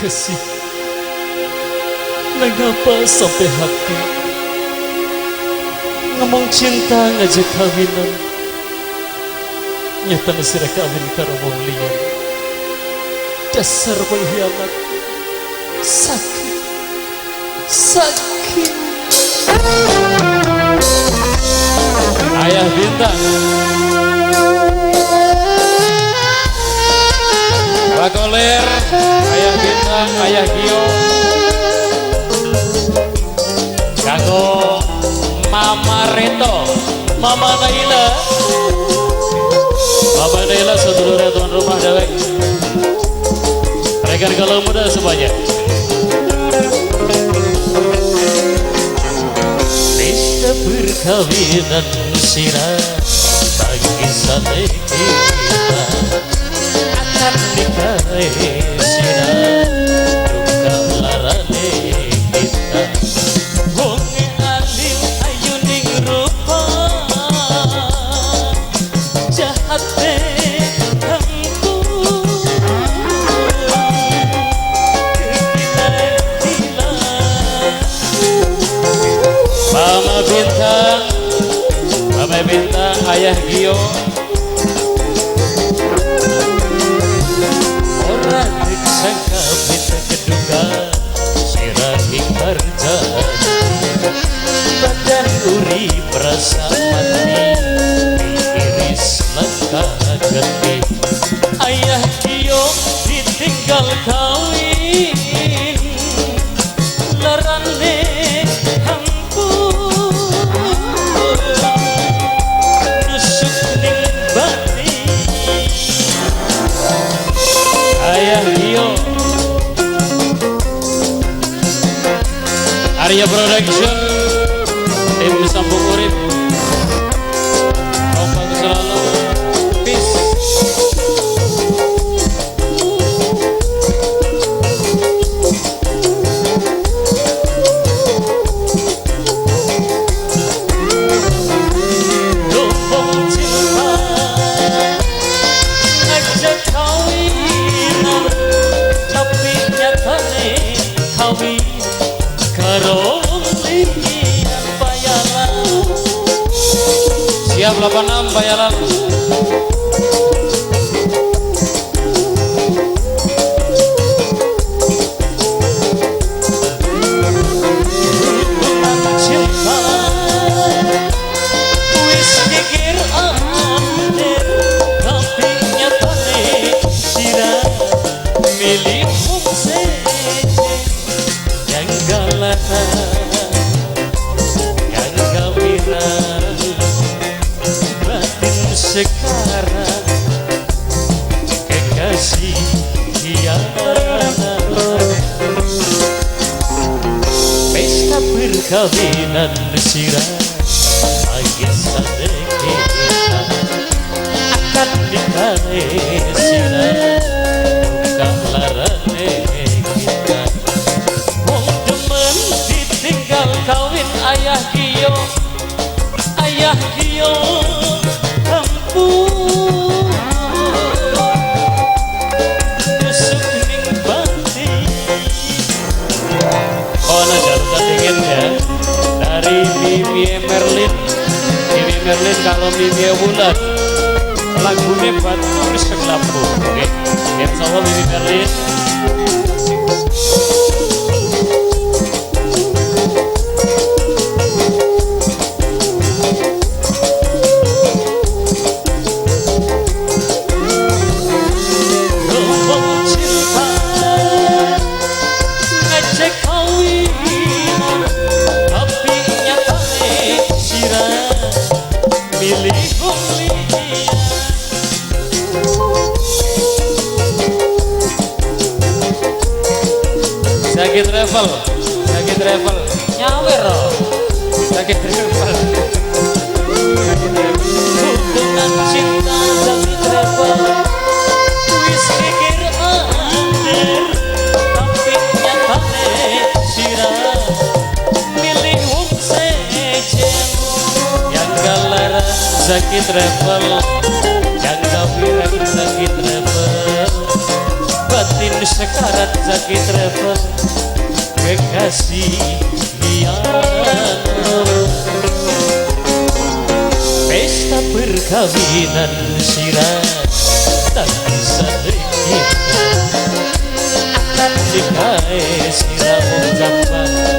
kasih. Mengapa sampai hati ngomong cinta ngajak kawinan, nyata nasira kawin karo wong liya. Dasar pengkhianat, sakit, sakit. Ayah Bintang, Bakoler, Ayah Bintang, Ayah Gio, kanggo Mama Reto, Mama Naila, Mama Naila sedulurnya tuan rumah dewek. Rekan kalau muda semuanya. Pesta perkawinan sirah bagi sate kita akan nikahi sirah duka larane kita. Wonge alim ayu ning rupa jahat Mama Bintang, Mama Bintang, Ayah Gio. Orang disangka kita keduga sirah ingkar janji, badan uri perasa mati diiris langkah genti. Ayah Gio ditinggal kawin larane Arya Production, tim sambung urip, kompak selalu, peace. Lumbung cinta ngajak kawinan, tapi nyatane kawin karo liyan bayaran. Siap 86 bayaran. Cinta wis kikir ander, tapi nyatane sirah milik wong seje yang galana yang kawinan batin sekarang kekasih hianat. Pesta perkawinan sirah bagi sate kita akan nikahi sirah duka larane kita. Wong demen ditinggal kawin Ayah Gio, Ayah Gio ampun tusuk ning bati. Oh nah jatuh dingin ya dari Mimi Merlin. Mimi Merlin kalau Mimi bulan lagunya batu seklapu. Oke, insya Allah Mimi Merlin. Sakit travel, nyawer sakit travel. Hubungan cinta sakit travel, wis kikir ander, tapi nyatane sirah milih wong sejen yang galara sakit travel, yang kawiran sakit travel, batin sekarat Zaki Travel kekasih pesta perkawinan sirah dan sedikit jika sirah menggambang